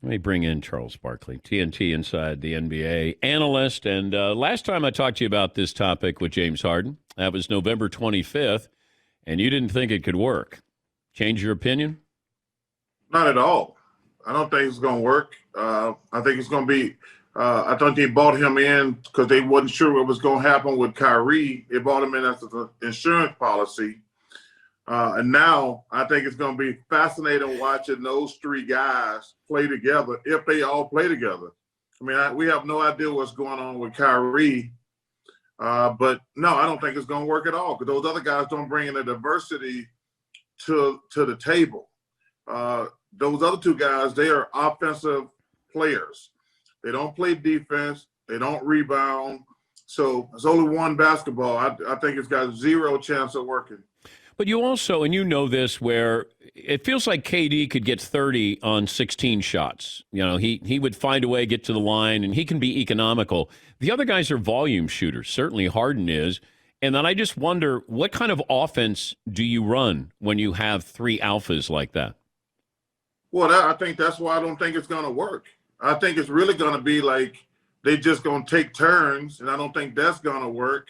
Let me bring in Charles Barkley, TNT Inside the NBA analyst. And last time I talked to you about this topic with James Harden, that was November 25th, and you didn't think it could work. Change your opinion? Not at all. I don't think it's going to work. I think it's going to be I think they bought him in because they wasn't sure what was going to happen with Kyrie. They bought him in as an insurance policy. And now I think it's going to be fascinating watching those three guys play together if they all play together. I mean, we have no idea what's going on with Kyrie. But, no, I don't think it's going to work at all because those other guys don't bring in the diversity to the table. Those other two guys, they are offensive players. They don't play defense. They don't rebound. So it's only one basketball. I think it's got zero chance of working. But you also, and you know this, where it feels like KD could get 30 on 16 shots. You know, he would find a way to get to the line, and he can be economical. The other guys are volume shooters. Certainly Harden is. And then I just wonder, what kind of offense do you run when you have three alphas like that? Well, I think that's why I don't think it's going to work. I think it's really going to be like they just going to take turns, and I don't think that's going to work.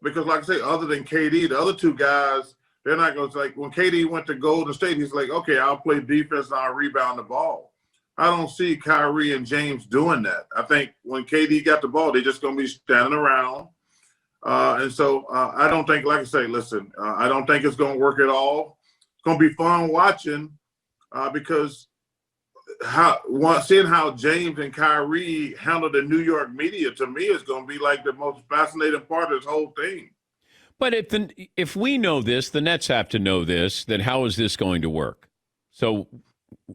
Because, like I say, other than KD, the other two guys, they're not going to, like, when KD went to Golden State, he's like, okay, I'll play defense and I'll rebound the ball. I don't see Kyrie and James doing that. I think when KD got the ball, they're just going to be standing around. And so I don't think, like I say, listen, I don't think it's going to work at all. It's going to be fun watching because seeing how James and Kyrie handle the New York media, to me, is going to be like the most fascinating part of this whole thing. But if we know this, the Nets have to know this, then how is this going to work? So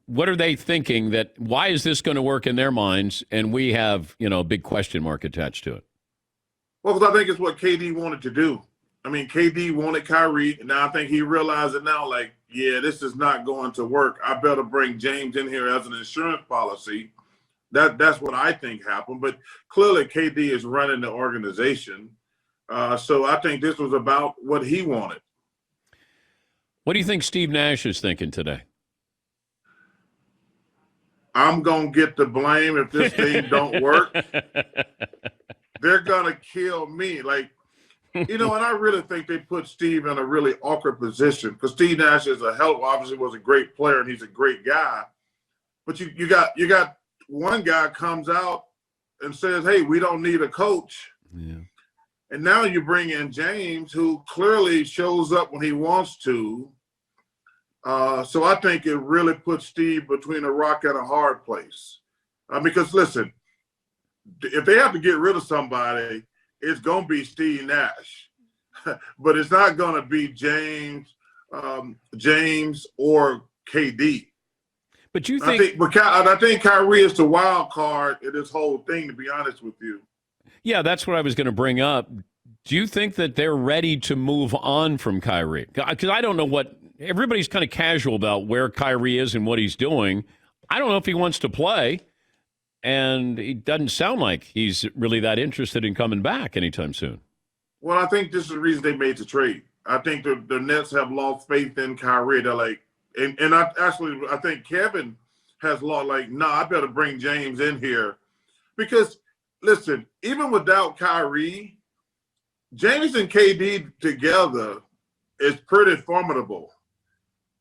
what are they thinking why is this going to work in their minds, and we have, a big question mark attached to it? Well, because I think it's what KD wanted to do. I mean, KD wanted Kyrie, and now I think he realized it now, like, yeah, this is not going to work. I better bring James in here as an insurance policy. That's what I think happened. But clearly KD is running the organization. So I think this was about what he wanted. What do you think Steve Nash is thinking today? I'm going to get the blame if this thing don't work. They're going to kill me. Like, and I really think they put Steve in a really awkward position because Steve Nash is obviously was a great player and he's a great guy. But you got one guy comes out and says, hey, we don't need a coach. Yeah. And now you bring in James, who clearly shows up when he wants to. So I think it really puts Steve between a rock and a hard place. Because, listen, if they have to get rid of somebody, it's going to be Steve Nash. But it's not going to be James or KD. But you think I think Kyrie is the wild card in this whole thing, to be honest with you. Yeah, that's what I was going to bring up. Do you think that they're ready to move on from Kyrie? Because I don't know everybody's kind of casual about where Kyrie is and what he's doing. I don't know if he wants to play, and it doesn't sound like he's really that interested in coming back anytime soon. Well, I think this is the reason they made the trade. I think the Nets have lost faith in Kyrie. They're like, and I think Kevin has lost, like, I better bring James in here. Because, listen, even without Kyrie, James and KD together is pretty formidable.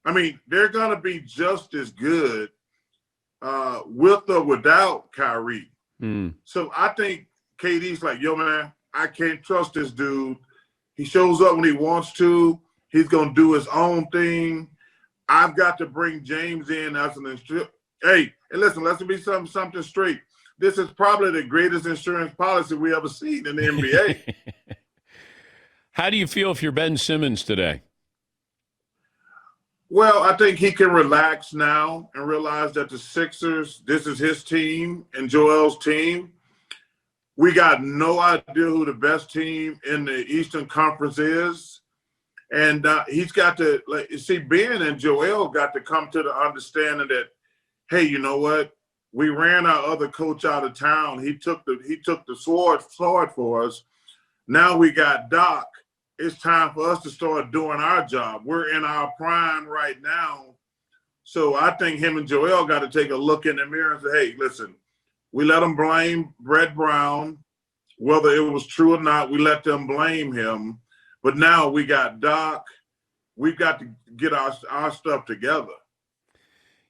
I mean, they're going to be just as good with or without Kyrie. So I think KD's like, yo, man, I can't trust this dude. He shows up when he wants to. He's going to do his own thing. I've got to bring James in as an insurance. Hey, and listen, let's be something straight. This is probably the greatest insurance policy we ever seen in the NBA. How do you feel if you're Ben Simmons today? Well, I think he can relax now and realize that the Sixers, this is his team and Joel's team. We got no idea who the best team in the Eastern Conference is. And he's got to, Ben and Joel got to come to the understanding that, hey, you know what? We ran our other coach out of town. He took the sword for us. Now we got Doc. It's time for us to start doing our job. We're in our prime right now. So I think him and Joel got to take a look in the mirror and say, hey, listen, we let them blame Brett Brown. Whether it was true or not, we let them blame him. But now we got Doc. We've got to get our stuff together.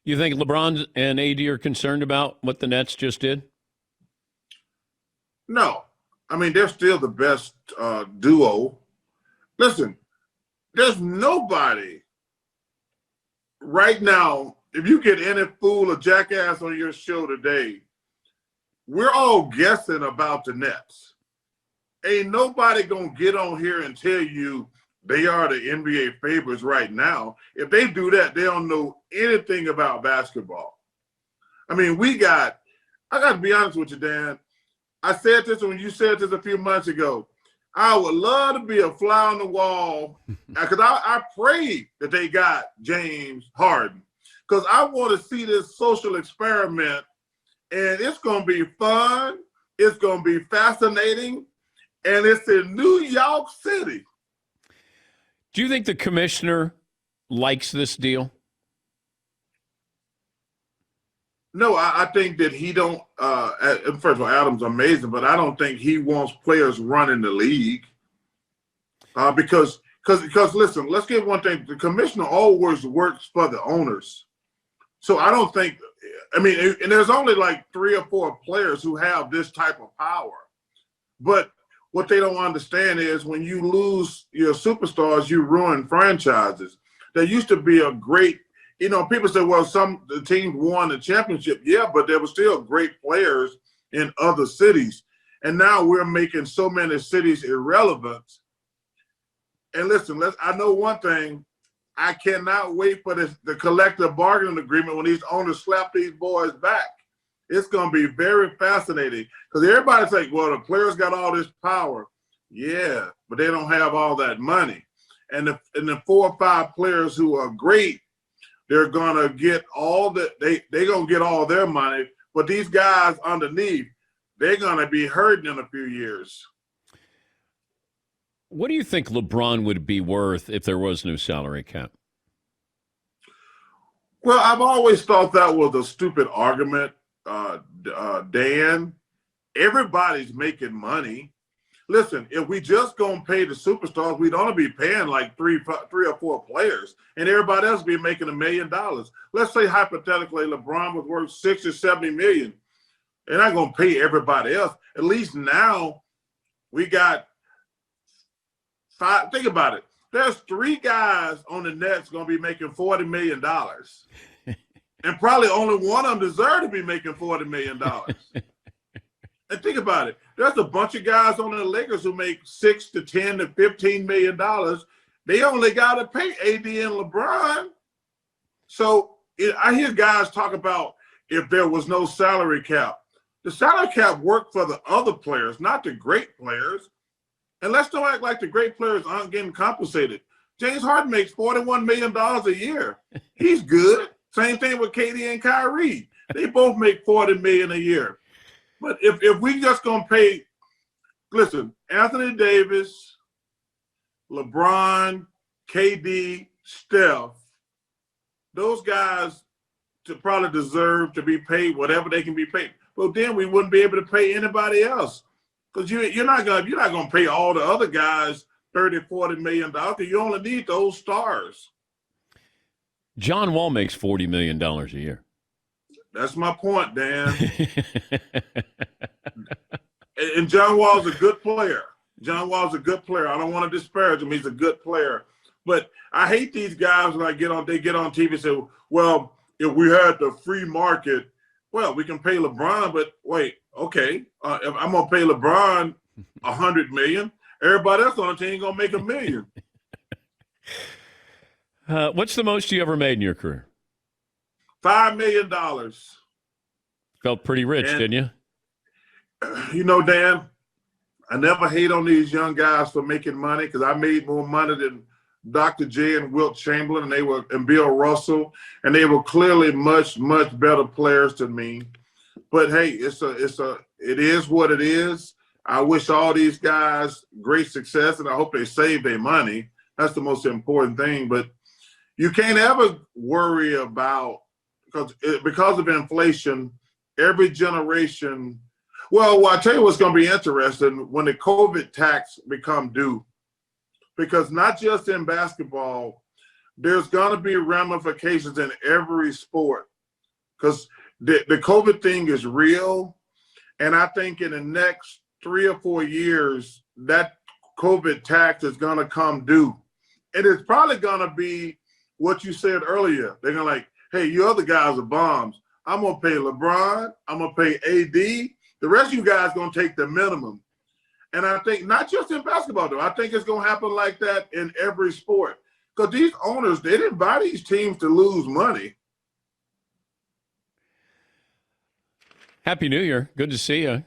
You think LeBron and AD are concerned about what the Nets just did? No. I mean, they're still the best duo. Listen, there's nobody right now, if you get any fool or jackass on your show today, we're all guessing about the Nets. Ain't nobody going to get on here and tell you they are the NBA favorites right now. If they do that, they don't know anything about basketball. I mean, I got to be honest with you, Dan. I said this when you said this a few months ago. I would love to be a fly on the wall because I prayed that they got James Harden because I want to see this social experiment, and it's going to be fun. It's going to be fascinating, and it's in New York City. Do you think the commissioner likes this deal? No, I think that he don't. First of all, Adam's amazing, but I don't think he wants players running the league. Because listen, let's get one thing: the commissioner always works for the owners. So I don't think. I mean, and there's only like 3 or 4 players who have this type of power. But what they don't understand is when you lose your superstars, you ruin franchises. There used to be a great. People say, well, the teams won the championship. Yeah, but there were still great players in other cities. And now we're making so many cities irrelevant. And listen, I know one thing. I cannot wait for the collective bargaining agreement when these owners slap these boys back. It's going to be very fascinating because everybody's like, well, the players got all this power. Yeah, but they don't have all that money. And the 4 or 5 players who are great, they're gonna get they're gonna get all their money, but these guys underneath, they're gonna be hurting in a few years. What do you think LeBron would be worth if there was no salary cap? Well, I've always thought that was a stupid argument, Dan. Everybody's making money. Listen, if we just gonna pay the superstars, we'd only be paying like 3 or 4 players, and everybody else be making $1 million. Let's say hypothetically LeBron was worth 60 or 70 million. They're not gonna pay everybody else. At least now we got 5. Think about it. There's 3 guys on the Nets gonna be making $40 million, and probably only one of them deserve to be making $40 million. And think about it. There's a bunch of guys on the Lakers who make $6 to $10 to $15 million. They only got to pay AD and LeBron. So I hear guys talk about if there was no salary cap. The salary cap worked for the other players, not the great players. And let's don't act like the great players aren't getting compensated. James Harden makes $41 million a year. He's good. Same thing with KD and Kyrie. They both make $40 million a year. But if we just gonna pay, listen, Anthony Davis, LeBron, KD, Steph, those guys probably deserve to be paid whatever they can be paid. But then we wouldn't be able to pay anybody else because you're not gonna pay all the other guys $30, $40 million because you only need those stars. John Wall makes $40 million a year. That's my point, Dan. And John Wall's a good player. John Wall's a good player. I don't want to disparage him. He's a good player. But I hate these guys when they get on TV and say, well, if we had the free market, well, we can pay LeBron, but wait, okay. If I'm going to pay LeBron $100 million, everybody else on the team going to make $1 million. What's the most you ever made in your career? $5 million. Felt pretty rich, didn't you? Dan, I never hate on these young guys for making money because I made more money than Dr. J and Wilt Chamberlain, and Bill Russell, and they were clearly much, much better players than me. But hey, it is what it is. I wish all these guys great success, and I hope they save their money. That's the most important thing. But you can't ever worry about because of inflation. Every generation. Well, I tell you what's going to be interesting when the COVID tax become due, because not just in basketball, there's going to be ramifications in every sport, because the COVID thing is real, and I think in the next 3 or 4 years that COVID tax is going to come due, and it's probably going to be what you said earlier. They're going to like, hey, you other guys are bombs. I'm going to pay LeBron. I'm going to pay AD. The rest of you guys going to take the minimum. And I think not just in basketball, though. I think it's going to happen like that in every sport. Because these owners, they didn't buy these teams to lose money. Happy New Year. Good to see you.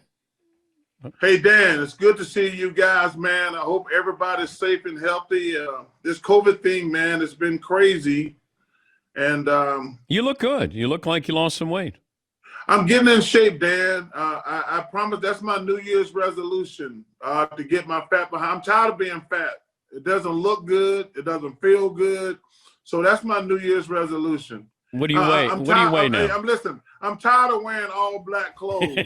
Hey, Dan, it's good to see you guys, man. I hope everybody's safe and healthy. This COVID thing, man, it's been crazy. And you look good. You look like you lost some weight. I'm getting in shape, Dan. I promise that's my New Year's resolution, to get my fat behind. I'm tired of being fat. It doesn't look good. It doesn't feel good. So that's my New Year's resolution. What do you weigh? What do you weigh now? I'm tired of wearing all black clothes.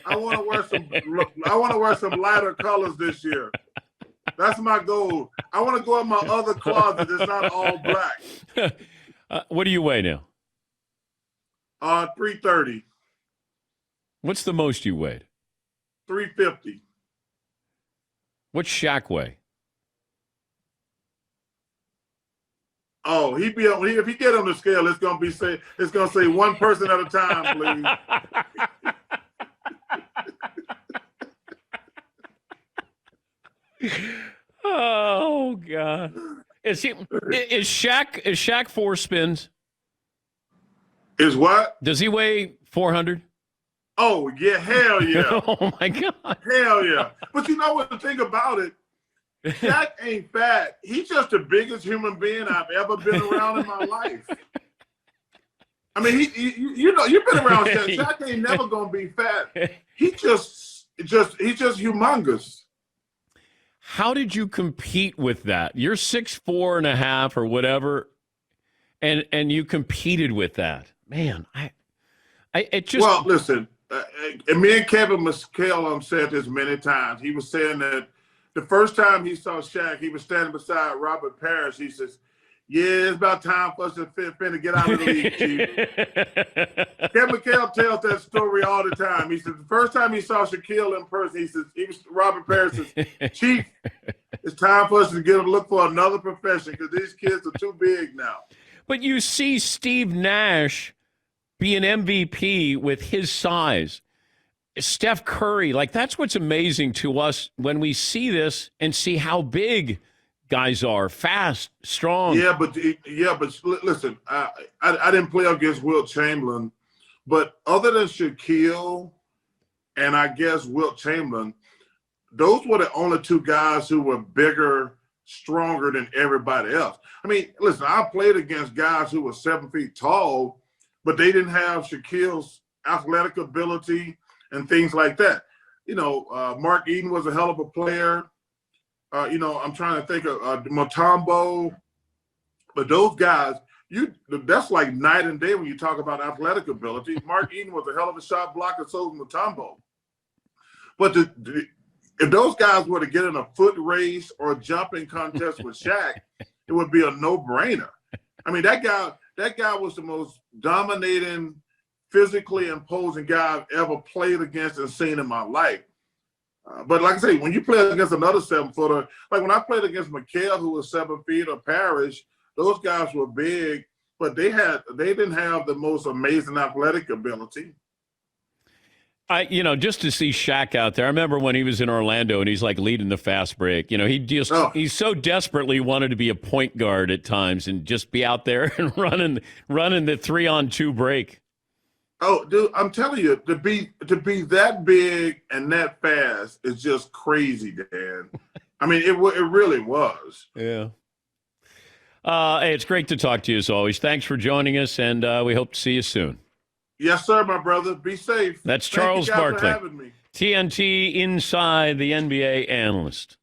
I want to wear some lighter colors this year. That's my goal. I want to go in my other closet that's not all black. What do you weigh now? 330. What's the most you weighed? 350. What's Shaq weigh? Oh, if he get on the scale, it's gonna say one person at a time, please. Oh God. Is Shaq 4 spins? Is what? Does he weigh 400? Oh yeah, hell yeah. Oh my God. Hell yeah. But you know what the thing about it? Shaq ain't fat. He's just the biggest human being I've ever been around in my life. I mean, you know, you've been around Shaq. Shaq ain't never gonna be fat. He's just humongous. How did you compete with that? You're 6'4.5" or whatever, and you competed with that, man. Well, listen. And me and Kevin McHale said this many times. He was saying that the first time he saw Shaq, he was standing beside Robert Parrish. He says, "Yeah, it's about time for us to get out of the league, Chief." Kevin McHale tells that story all the time. He says the first time he saw Shaquille in person, Robert Parrish says, "Chief, it's time for us to look for another profession because these kids are too big now." But you see Steve Nash be an MVP with his size. Steph Curry, like that's what's amazing to us when we see this and see how big guys are, fast, strong. Yeah, but listen, I didn't play against Wilt Chamberlain, but other than Shaquille and I guess Wilt Chamberlain, those were the only two guys who were bigger, stronger than everybody else. I mean, listen, I played against guys who were 7 feet tall, but they didn't have Shaquille's athletic ability and things like that. You know, Mark Eden was a hell of a player. You know, I'm trying to think of Mutombo. But those guys, that's like night and day when you talk about athletic ability. Mark Eden was a hell of a shot blocker, so was Mutombo. But if those guys were to get in a foot race or a jumping contest with Shaq, it would be a no-brainer. I mean, that guy was the most dominating, physically imposing guy I've ever played against and seen in my life. But like I say, when you play against another 7-footer, like when I played against McHale, who was 7 feet, or Parrish, those guys were big, but they didn't have the most amazing athletic ability. Just to see Shaq out there, I remember when he was in Orlando and he's like leading the fast break. You know, he so desperately wanted to be a point guard at times and just be out there and running the 3-on-2 break. Oh, dude, I'm telling you, to be that big and that fast is just crazy, Dan. I mean, it really was. Yeah. Hey, it's great to talk to you as always. Thanks for joining us, and we hope to see you soon. Yes, sir, my brother. Be safe. That's Charles Thank you guys Barkley, for having me. TNT Inside the NBA Analyst.